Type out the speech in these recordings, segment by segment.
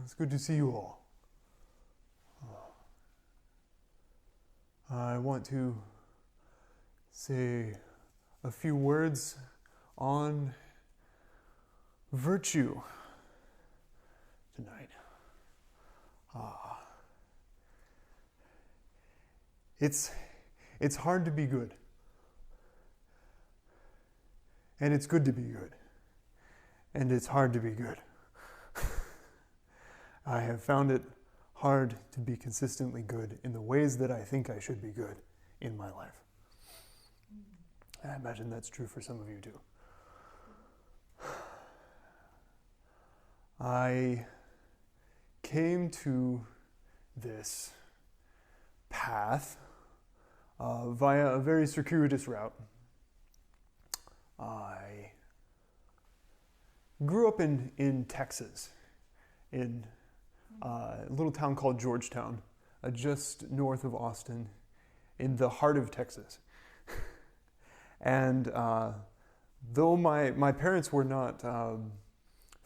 It's good to see you all. I want to say a few words on virtue tonight. It's hard to be good. And it's good to be good. And it's hard to be good. I have found it hard to be consistently good in the ways that I think I should be good in my life. I imagine that's true for some of you too. I came to this path via a very circuitous route. I grew up in Texas, in a little town called Georgetown, just north of Austin, in the heart of Texas. And though my parents were not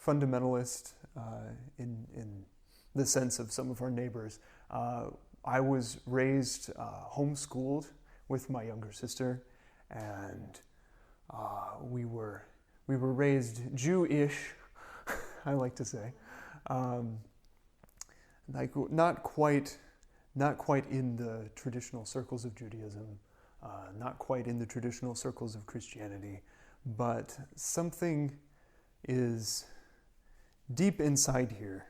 fundamentalist in the sense of some of our neighbors, I was raised homeschooled with my younger sister, and we were raised Jewish, I like to say, like not quite in the traditional circles of Judaism, not quite in the traditional circles of Christianity, but something is deep inside here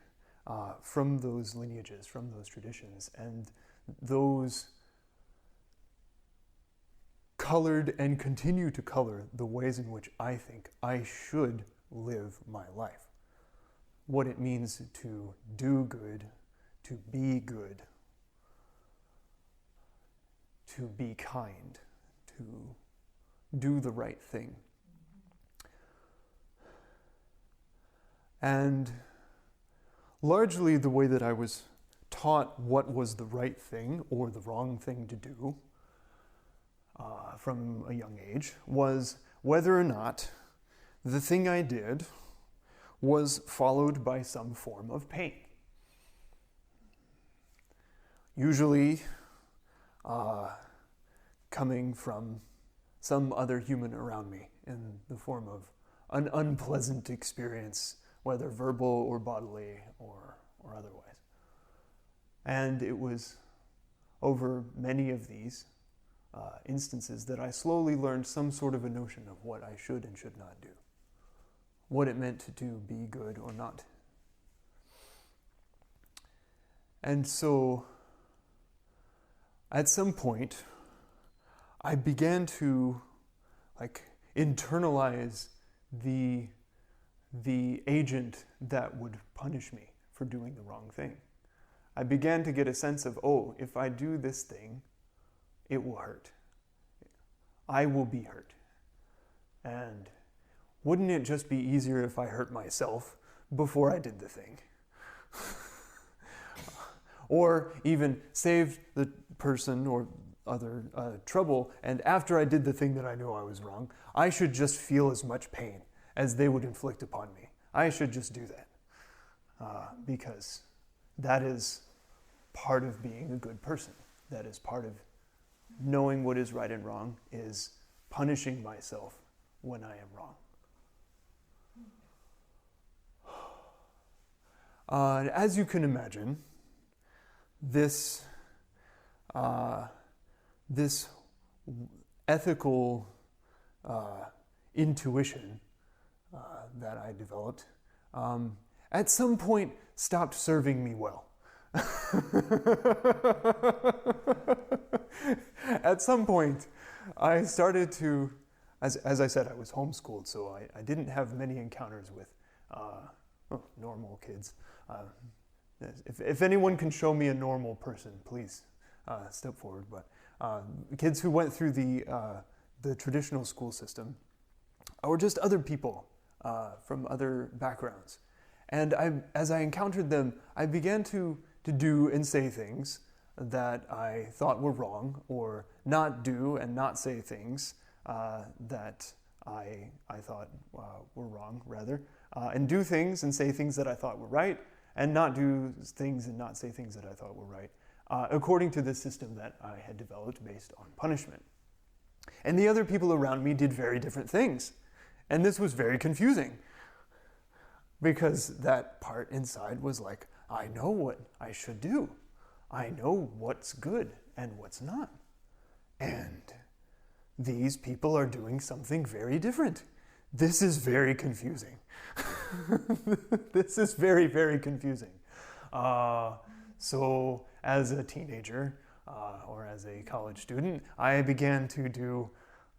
from those lineages, from those traditions, and those colored and continue to color the ways in which I think I should live my life. What it means to do good, to be good, to be kind, to do the right thing. And largely the way that I was taught what was the right thing or the wrong thing to do from a young age was whether or not the thing I did was followed by some form of pain. Usually coming from some other human around me in the form of an unpleasant experience, whether verbal or bodily or otherwise. And it was over many of these instances that I slowly learned some sort of a notion of what I should and should not do, what it meant to be good or not. And so, at some point, I began to internalize the agent that would punish me for doing the wrong thing. I began to get a sense of, if I do this thing, it will hurt. I will be hurt. And wouldn't it just be easier if I hurt myself before I did the thing? Or even saved the person or other trouble, and after I did the thing that I knew I was wrong, I should just feel as much pain as they would inflict upon me. I should just do that. Because that is part of being a good person. That is part of knowing what is right and wrong, is punishing myself when I am wrong. As you can imagine, this ethical intuition that I developed at some point stopped serving me well. At some point, I started to, as I said, I was homeschooled, so I didn't have many encounters with normal kids. If anyone can show me a normal person, please step forward. But kids who went through the traditional school system, or just other people from other backgrounds. And as I encountered them, I began to do and say things that I thought were wrong, or not do and not say things that I thought were wrong, rather, and do things and say things that I thought were right, and not do things and not say things that I thought were right, according to the system that I had developed based on punishment. And the other people around me did very different things. And this was very confusing, because that part inside was like, I know what I should do. I know what's good and what's not. And these people are doing something very different. This is very confusing. This is very, very confusing. So as a teenager or as a college student, I began to do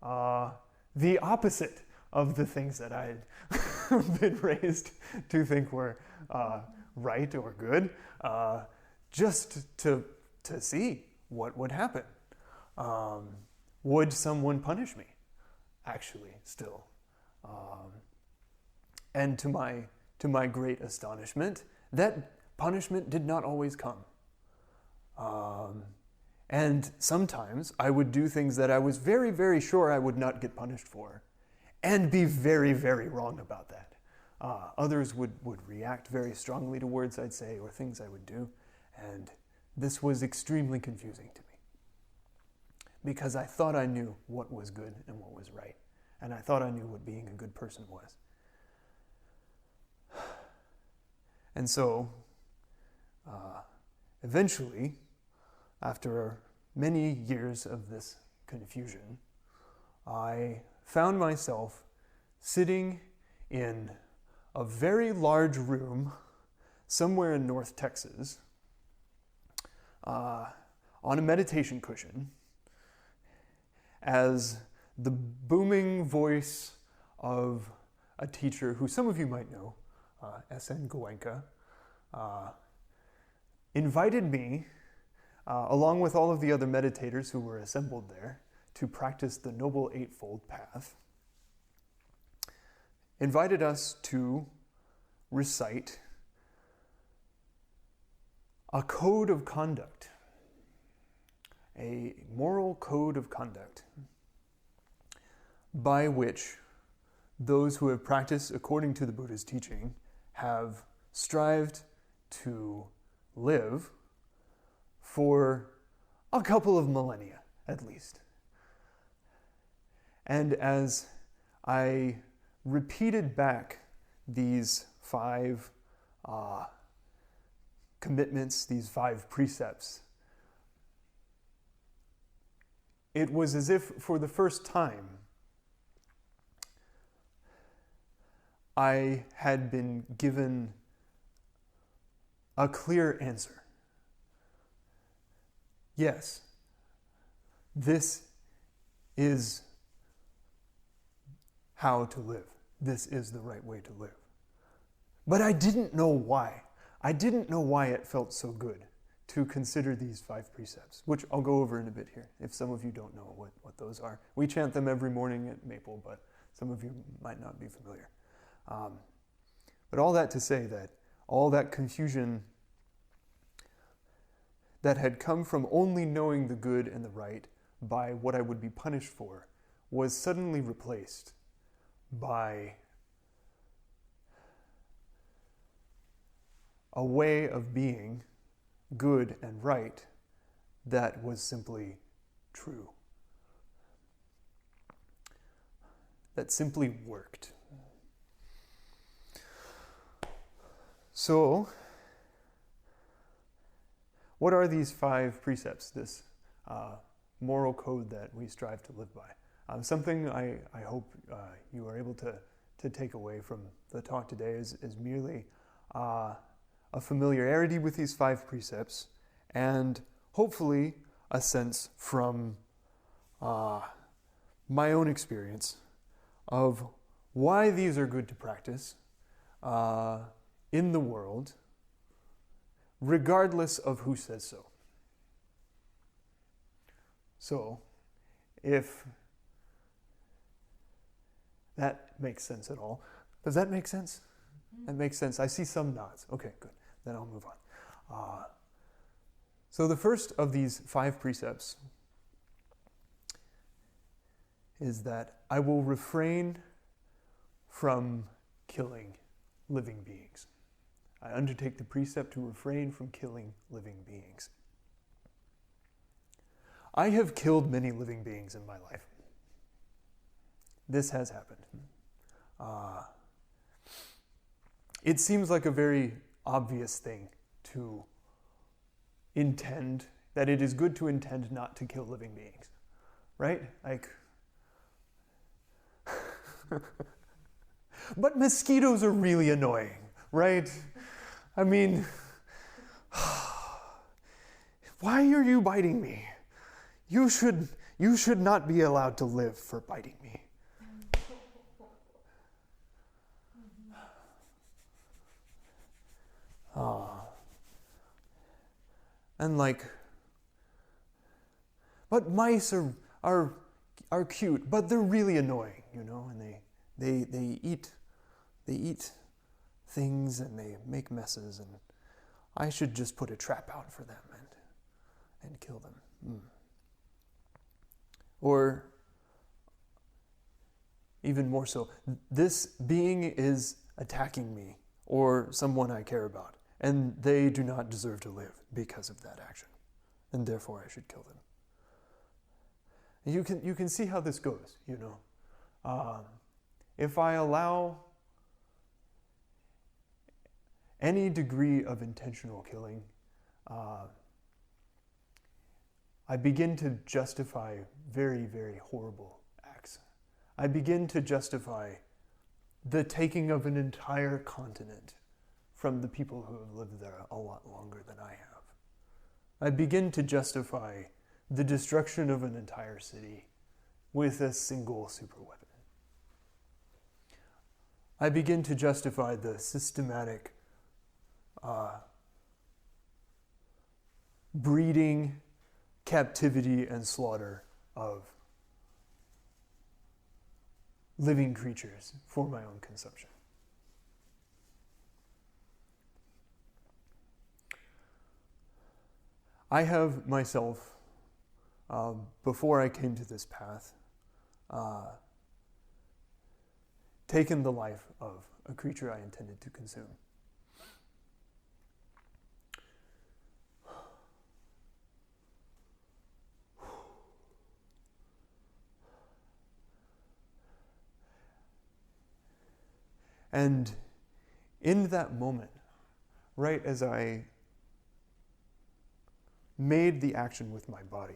the opposite of the things that I had been raised to think were right or good, just to see what would happen. Would someone punish me, actually, still? And to my great astonishment, that punishment did not always come. And sometimes I would do things that I was very, very sure I would not get punished for, and be very, very wrong about that. Others would react very strongly to words I'd say or things I would do, and this was extremely confusing to me, because I thought I knew what was good and what was right, and I thought I knew what being a good person was. And so, eventually, after many years of this confusion, I found myself sitting in a very large room somewhere in North Texas on a meditation cushion, as the booming voice of a teacher who some of you might know, S.N. Goenka, invited me, along with all of the other meditators who were assembled there, to practice the Noble Eightfold Path, invited us to recite a code of conduct, a moral code of conduct, by which those who have practiced according to the Buddha's teaching have strived to live for a couple of millennia, at least. And as I repeated back these 5 commitments, these 5 precepts, it was as if for the first time I had been given a clear answer. Yes, this is how to live. This is the right way to live. But I didn't know why. I didn't know why it felt so good to consider these 5 precepts, which I'll go over in a bit here, if some of you don't know what those are. We chant them every morning at Maple, but some of you might not be familiar. But all that to say that all that confusion that had come from only knowing the good and the right by what I would be punished for was suddenly replaced by a way of being good and right that was simply true, that simply worked. So, what are these 5 precepts, this moral code that we strive to live by? Something I hope you are able to take away from the talk today is merely a familiarity with these 5 precepts, and hopefully a sense from my own experience of why these are good to practice in the world, regardless of who says so. So, if that makes sense at all. Does that make sense? That makes sense. I see some nods. Okay, good. Then I'll move on. So the first of these 5 precepts is that I will refrain from killing living beings. I undertake the precept to refrain from killing living beings. I have killed many living beings in my life. This has happened. It seems like a very obvious thing to intend, that it is good to intend not to kill living beings, right? Like, but mosquitoes are really annoying, right? I mean, why are you biting me? You should not be allowed to live for biting me. And like, but mice are cute, but they're really annoying, you know, and they eat things and they make messes, and I should just put a trap out for them and kill them. Or even more so, this being is attacking me or someone I care about, and they do not deserve to live because of that action, and therefore I should kill them. And you can see how this goes, you know. If I allow any degree of intentional killing, I begin to justify very, very horrible acts. I begin to justify the taking of an entire continent from the people who have lived there a lot longer than I have. I begin to justify the destruction of an entire city with a single superweapon. I begin to justify the systematic breeding, captivity, and slaughter of living creatures for my own consumption. I have myself, before I came to this path, taken the life of a creature I intended to consume. And in that moment, right as I made the action with my body,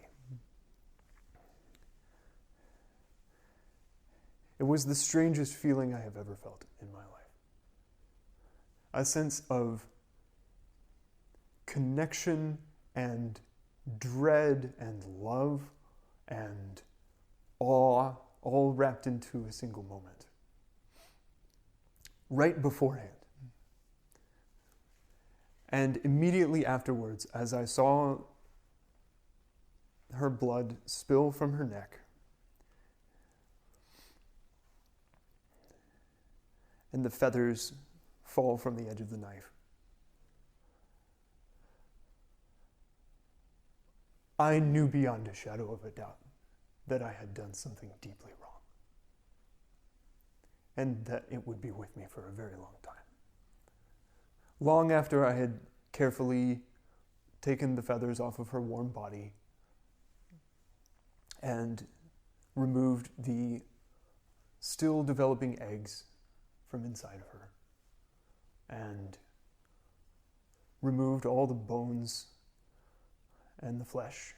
it was the strangest feeling I have ever felt in my life. A sense of connection and dread and love and awe, all wrapped into a single moment. Right beforehand. And immediately afterwards, as I saw her blood spill from her neck, and the feathers fall from the edge of the knife, I knew beyond a shadow of a doubt that I had done something deeply wrong, and that it would be with me for a very long time. Long after I had carefully taken the feathers off of her warm body and removed the still developing eggs from inside of her, and removed all the bones and the flesh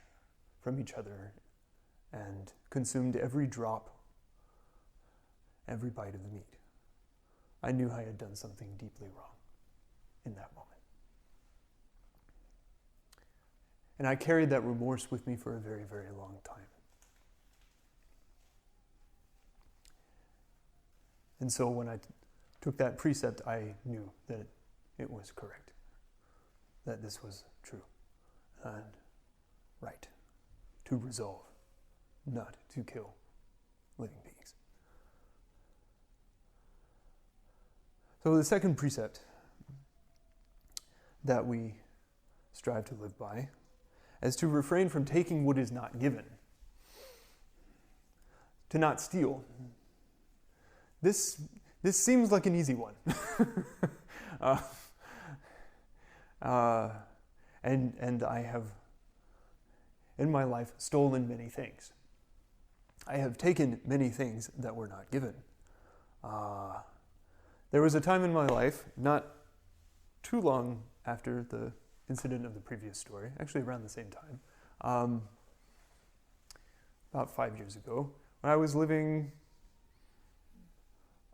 from each other, and consumed every drop, every bite of the meat, I knew I had done something deeply wrong in that moment. And I carried that remorse with me for a very, very long time. And so when I took that precept, I knew that it was correct, that this was true and right, to resolve not to kill living beings. So the second precept that we strive to live by is to refrain from taking what is not given. to not steal. This seems like an easy one. And I have, in my life, stolen many things. I have taken many things that were not given. There was a time in my life, not too long after the incident of the previous story, actually around the same time, about 5 years ago, when I was living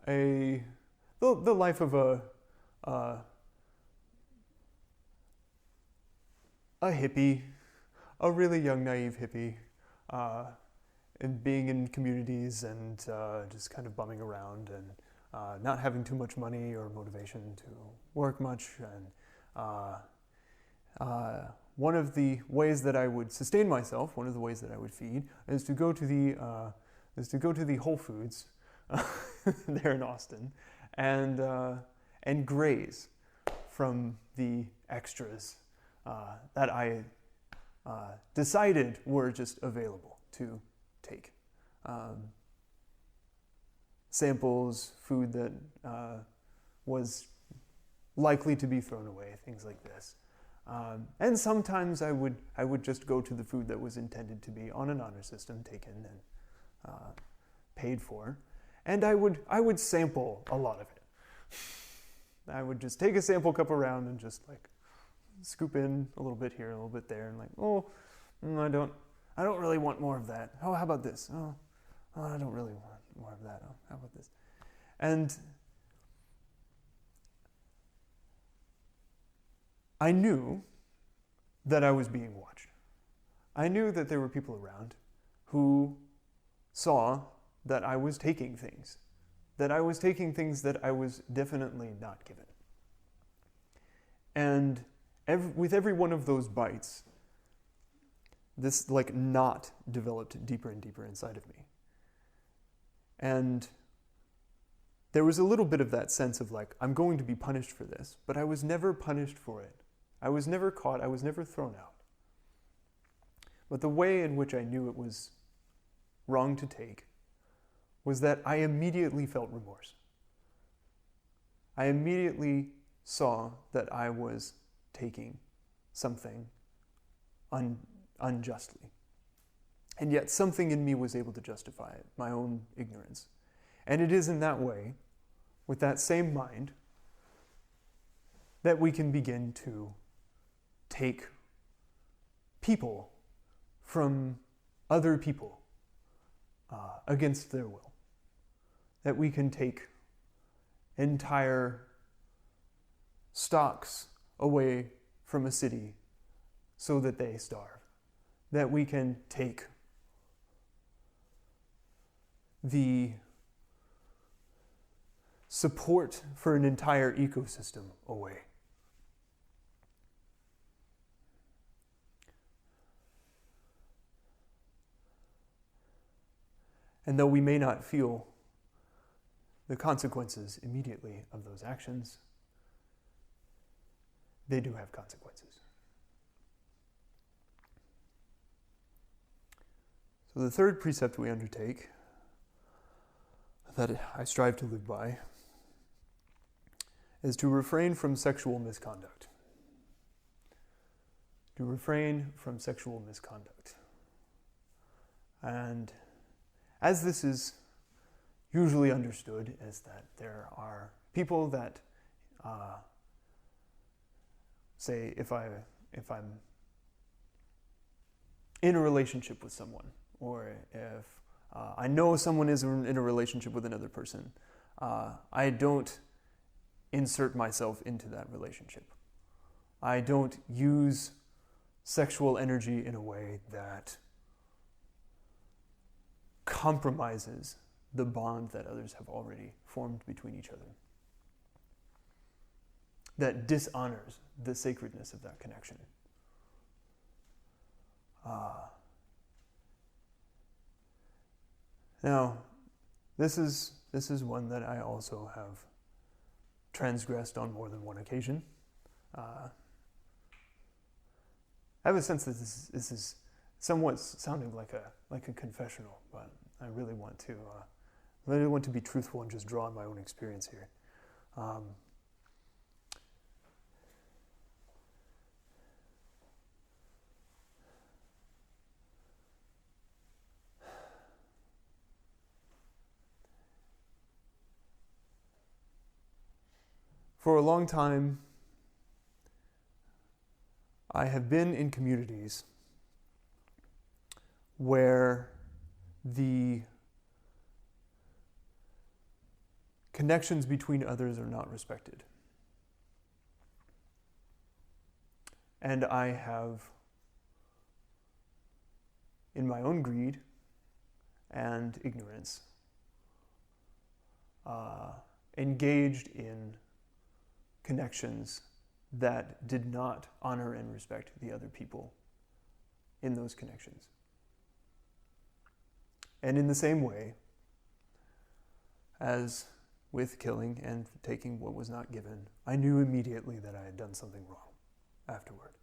the life of a hippie, a really young, naive hippie, and being in communities and just kind of bumming around and not having too much money or motivation to work much. And one of the ways that I would sustain myself, one of the ways that I would feed, is to go to the Whole Foods there in Austin and graze from the extras that I decided were just available to take. Samples, food that was likely to be thrown away, things like this. And sometimes I would just go to the food that was intended to be on an honor system, taken and paid for, and I would sample a lot of it. I would just take a sample cup around and just like scoop in a little bit here, a little bit there, and like, I don't really want more of that. Oh, how about this? Oh, I don't really want more of that. Oh, how about this? And I knew that I was being watched. I knew that there were people around who saw that I was taking things, that I was definitely not given. And with every one of those bites, this like knot developed deeper and deeper inside of me. And there was a little bit of that sense of like, I'm going to be punished for this, but I was never punished for it. I was never caught, I was never thrown out. But the way in which I knew it was wrong to take was that I immediately felt remorse. I immediately saw that I was taking something unjustly. And yet something in me was able to justify it, my own ignorance. And it is in that way, with that same mind, that we can begin to take people from other people against their will. That we can take entire stocks away from a city so that they starve. That we can take the support for an entire ecosystem away. And though we may not feel the consequences immediately of those actions, they do have consequences. So the third precept we undertake, that I strive to live by, is to refrain from sexual misconduct. To refrain from sexual misconduct. And as this is usually understood, is that there are people that say if I'm in a relationship with someone, or if I know someone is in a relationship with another person, I don't insert myself into that relationship. I don't use sexual energy in a way that compromises the bond that others have already formed between each other, that dishonors the sacredness of that connection. Now, this is one that I also have transgressed on more than one occasion. I have a sense that this is somewhat sounding like a confessional, but I really want to be truthful and just draw on my own experience here. For a long time, I have been in communities where the connections between others are not respected. And I have, in my own greed and ignorance, engaged in connections that did not honor and respect the other people in those connections. And in the same way as with killing and taking what was not given, I knew immediately that I had done something wrong afterward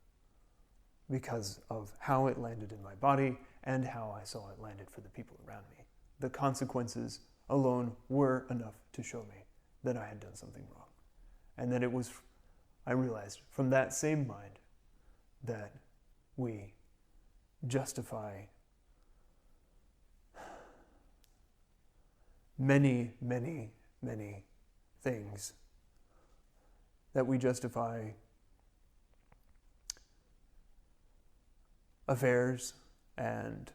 because of how it landed in my body and how I saw it landed for the people around me. The consequences alone were enough to show me that I had done something wrong. And that it was, I realized from that same mind that we justify many, many, many things. That we justify affairs and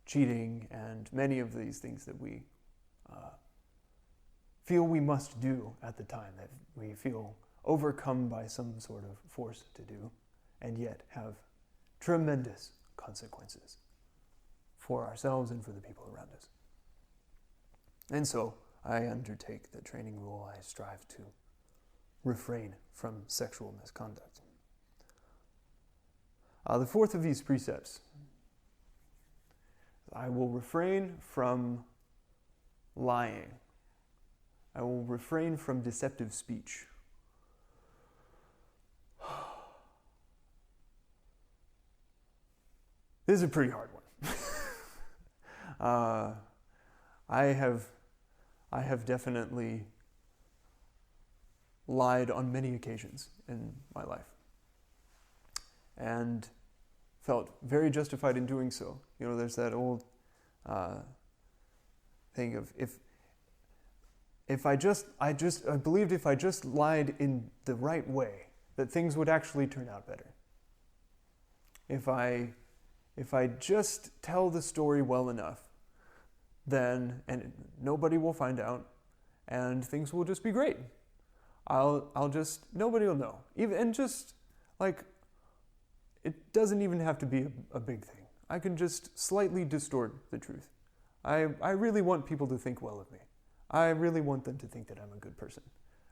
cheating and many of these things that we feel we must do at the time, that we feel overcome by some sort of force to do, and yet have tremendous consequences for ourselves and for the people around us. And so I undertake the training rule. I strive to refrain from sexual misconduct. The fourth of these precepts, I will refrain from lying. I will refrain from deceptive speech. This is a pretty hard one. I have definitely lied on many occasions in my life and felt very justified in doing so. You know, there's that old thing of I believed if I just lied in the right way, that things would actually turn out better. If I just tell the story well enough, then and nobody will find out, and things will just be great. Nobody will know. It doesn't even have to be a big thing. I can just slightly distort the truth. I really want people to think well of me. I really want them to think that I'm a good person.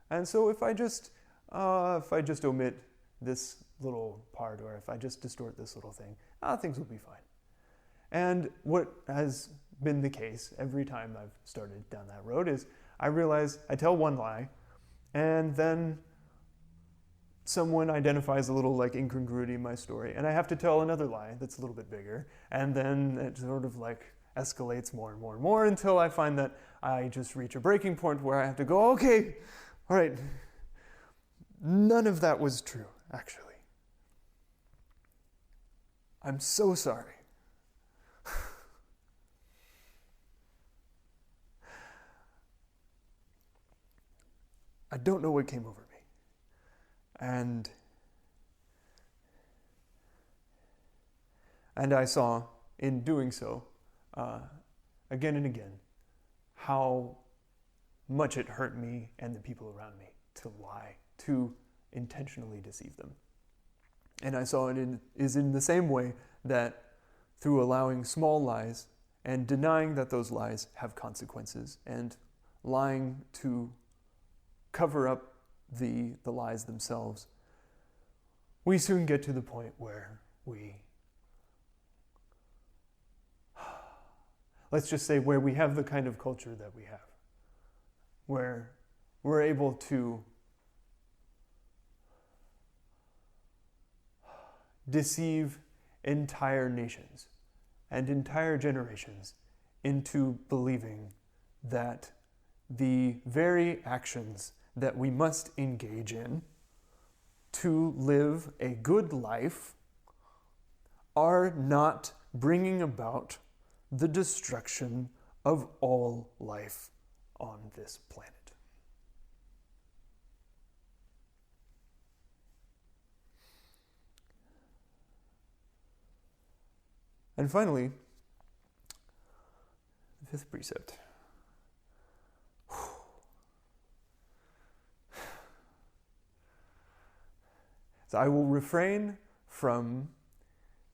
And so if I just omit this little part, or if I just distort this little thing, things will be fine. And what has been the case every time I've started down that road is I realize I tell one lie, and then someone identifies a little incongruity in my story, and I have to tell another lie that's a little bit bigger, and then it sort of escalates more and more and more until I find that I just reach a breaking point where I have to go, okay, all right, none of that was true, actually. I'm so sorry. I don't know what came over me. And I saw, in doing so, again and again, how much it hurt me and the people around me to lie, to intentionally deceive them. And I saw it is in the same way that through allowing small lies and denying that those lies have consequences and lying to cover up the lies themselves, we soon get to the point where let's just say where we have the kind of culture that we have, where we're able to deceive entire nations and entire generations into believing that the very actions that we must engage in to live a good life are not bringing about the destruction of all life on this planet. And finally, the fifth precept. So I will refrain from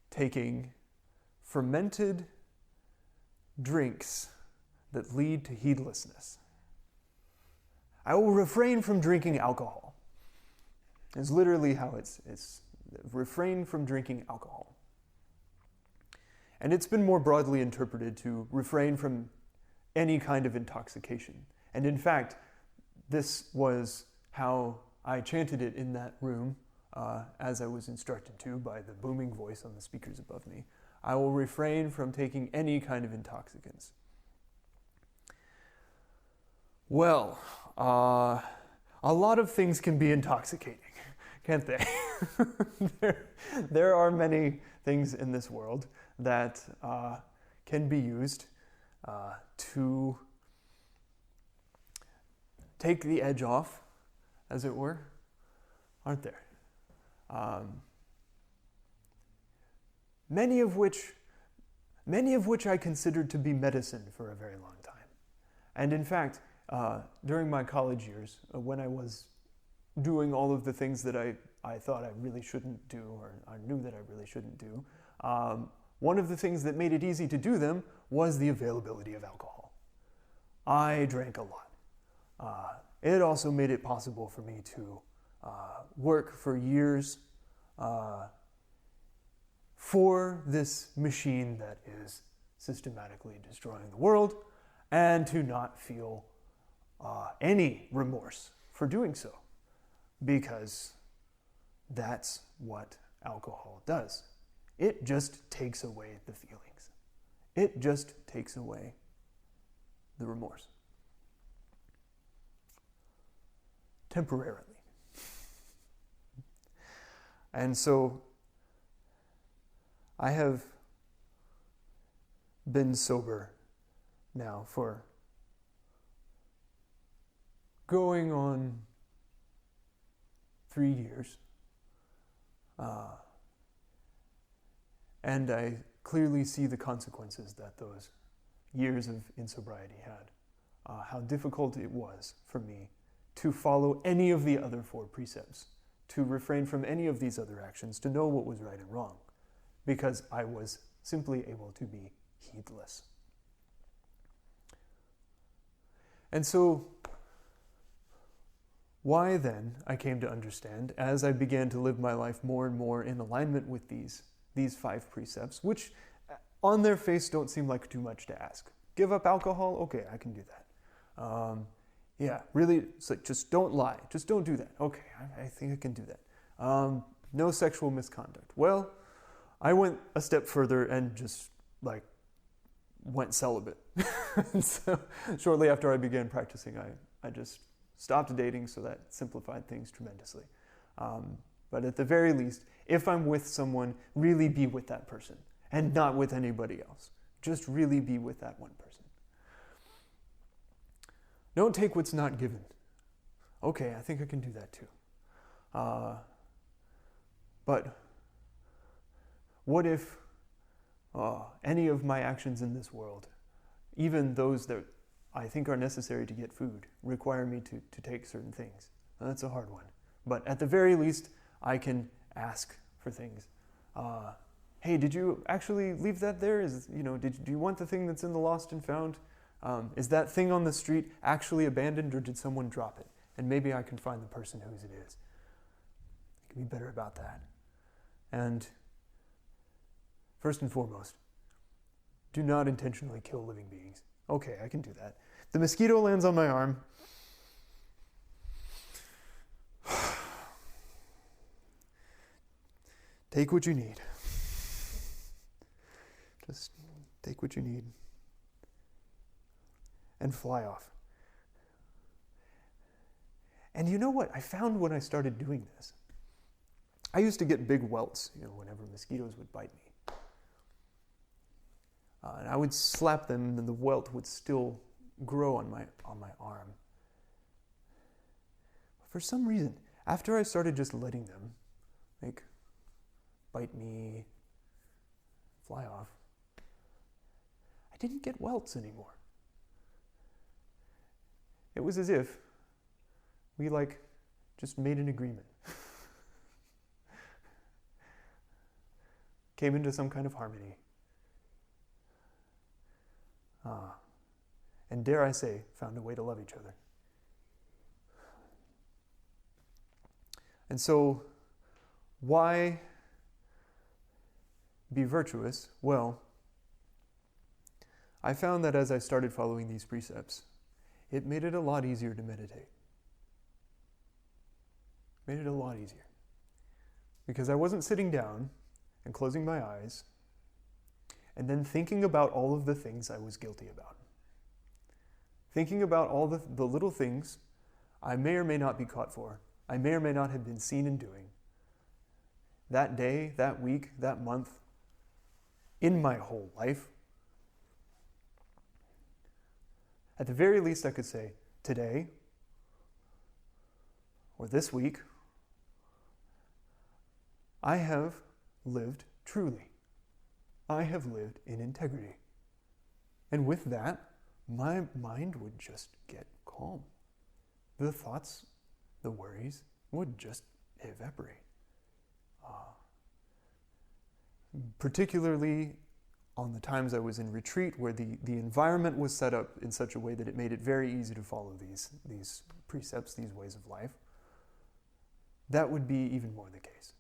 taking fermented drinks that lead to heedlessness. I will refrain from drinking alcohol. It's literally how it's refrain from drinking alcohol. And it's been more broadly interpreted to refrain from any kind of intoxication. And in fact, this was how I chanted it in that room as I was instructed to by the booming voice on the speakers above me. I will refrain from taking any kind of intoxicants. Well, a lot of things can be intoxicating, can't they? there are many things in this world that can be used to take the edge off, as it were, aren't there? Many of which I considered to be medicine for a very long time. And in fact, during my college years, when I was doing all of the things that I thought I really shouldn't do, or I knew that I really shouldn't do, one of the things that made it easy to do them was the availability of alcohol. I drank a lot. It also made it possible for me to work for years for this machine that is systematically destroying the world, and to not feel any remorse for doing so, because that's what alcohol does. It just takes away the feelings. It just takes away the remorse. Temporarily. And so I have been sober now for going on 3 years. And I clearly see the consequences that those years of insobriety had. How difficult it was for me to follow any of the other 4 precepts, to refrain from any of these other actions, to know what was right and wrong, because I was simply able to be heedless. And so, why then, I came to understand, as I began to live my life more and more in alignment with these 5 precepts, which on their face don't seem like too much to ask. Give up alcohol? Okay, I can do that. Yeah, really, it's like, just don't lie. Just don't do that. Okay, I think I can do that. No sexual misconduct. Well, I went a step further and just went celibate. So shortly after I began practicing, I just stopped dating, so that simplified things tremendously. But at the very least, if I'm with someone, really be with that person and not with anybody else. Just really be with that one person. Don't take what's not given. Okay, I think I can do that too. But what if any of my actions in this world, even those that I think are necessary to get food, require me to take certain things? That's a hard one. But at the very least, I can ask for things. Hey, did you actually leave that there? Do you want the thing that's in the lost and found? Is that thing on the street actually abandoned, or did someone drop it? And maybe I can find the person whose it is. I can be better about that. And first and foremost, do not intentionally kill living beings. Okay, I can do that. The mosquito lands on my arm. Take what you need. Just take what you need. and fly off. And you know what I found when I started doing this? I used to get big welts, whenever mosquitoes would bite me. And I would slap them, and the welt would still grow on my arm. But for some reason, after I started just letting them, bite me, fly off, I didn't get welts anymore. It was as if we just made an agreement. Came into some kind of harmony. And dare I say, found a way to love each other. And so, why be virtuous? Well, I found that as I started following these precepts, it made it a lot easier to meditate. Made it a lot easier. Because I wasn't sitting down and closing my eyes and then thinking about all of the things I was guilty about. Thinking about all the little things I may or may not be caught for, I may or may not have been seen in doing, that day, that week, that month, in my whole life. At the very least, I could say, today, or this week, I have lived truly. I have lived in integrity. And with that, my mind would just get calm. The thoughts, the worries would just evaporate. Particularly on the times I was in retreat, where the environment was set up in such a way that it made it very easy to follow these precepts, these ways of life, that would be even more the case.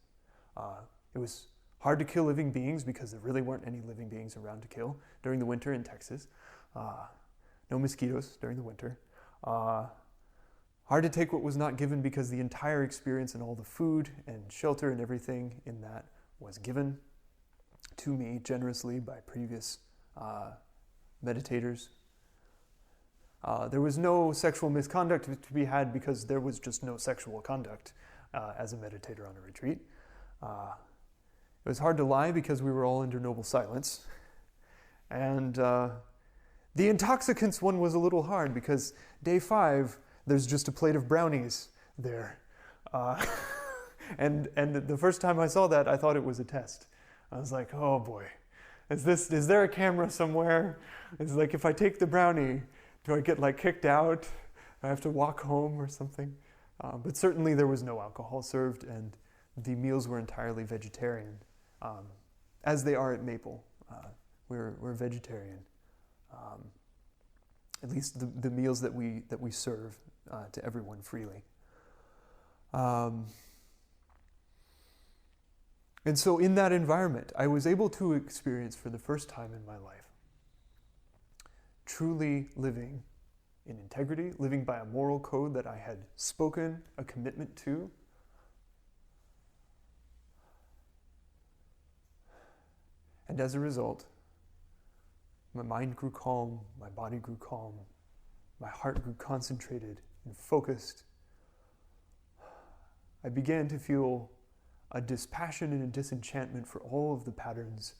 It was hard to kill living beings because there really weren't any living beings around to kill during the winter in Texas. No mosquitoes during the winter. Hard to take what was not given because the entire experience and all the food and shelter and everything in that was given to me generously by previous meditators. There was no sexual misconduct to be had because there was just no sexual conduct as a meditator on a retreat. It was hard to lie because we were all under noble silence. And the intoxicants one was a little hard because day 5, there's just a plate of brownies there. And the first time I saw that, I thought it was a test. I was like, oh boy, is there a camera somewhere? It's like, if I take the brownie, do I get kicked out? Do I have to walk home or something? But certainly there was no alcohol served, and the meals were entirely vegetarian, as they are at Maple. We're vegetarian. At least the meals that we serve to everyone freely. And so in that environment, I was able to experience for the first time in my life truly living in integrity, living by a moral code that I had spoken a commitment to. And as a result, my mind grew calm, my body grew calm, my heart grew concentrated and focused. I began to feel a dispassion and a disenchantment for all of the patterns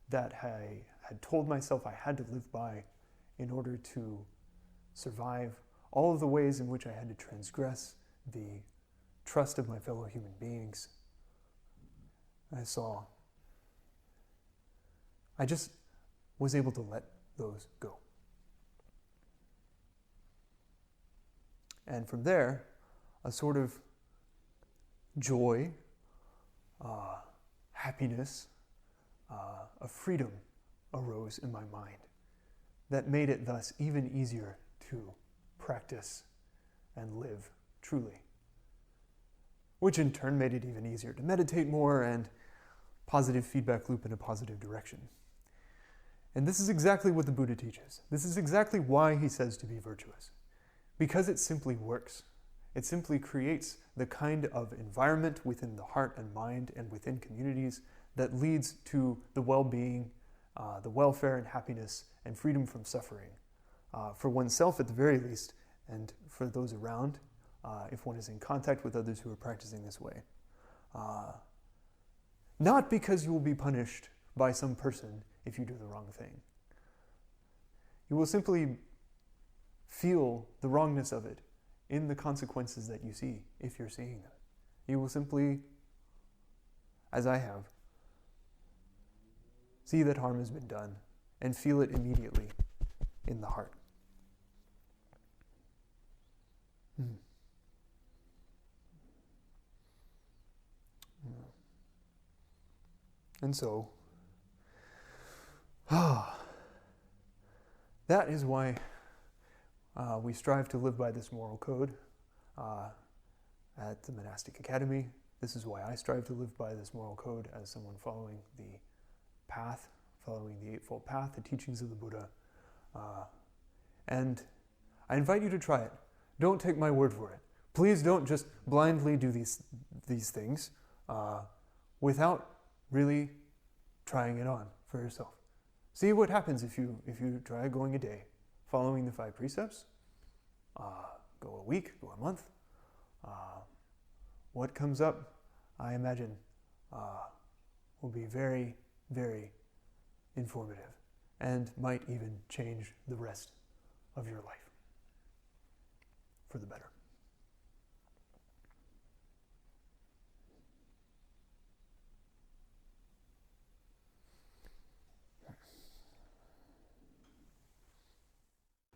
that I had told myself I had to live by in order to survive, all of the ways in which I had to transgress the trust of my fellow human beings. I just was able to let those go. And from there, a sort of joy, happiness, a freedom arose in my mind that made it thus even easier to practice and live truly, which in turn made it even easier to meditate more, and positive feedback loop in a positive direction. And this is exactly what the Buddha teaches. This is exactly why he says to be virtuous. Because it simply works. It simply creates the kind of environment within the heart and mind and within communities that leads to the well-being, the welfare and happiness and freedom from suffering for oneself at the very least, and for those around, if one is in contact with others who are practicing this way. Not because you will be punished by some person if you do the wrong thing. You will simply feel the wrongness of it in the consequences that you see, if you're seeing them. You will simply, as I have, see that harm has been done and feel it immediately in the heart. And so, that is why we strive to live by this moral code at the monastic academy. This is why I strive to live by this moral code as someone following the path, following the Eightfold Path, the teachings of the Buddha. And I invite you to try it. Don't take my word for it. Please don't just blindly do these things without really trying it on for yourself. See what happens if you try going a day, following the 5 precepts. Go a week, go a month. What comes up, I imagine, will be very, very informative and might even change the rest of your life for the better.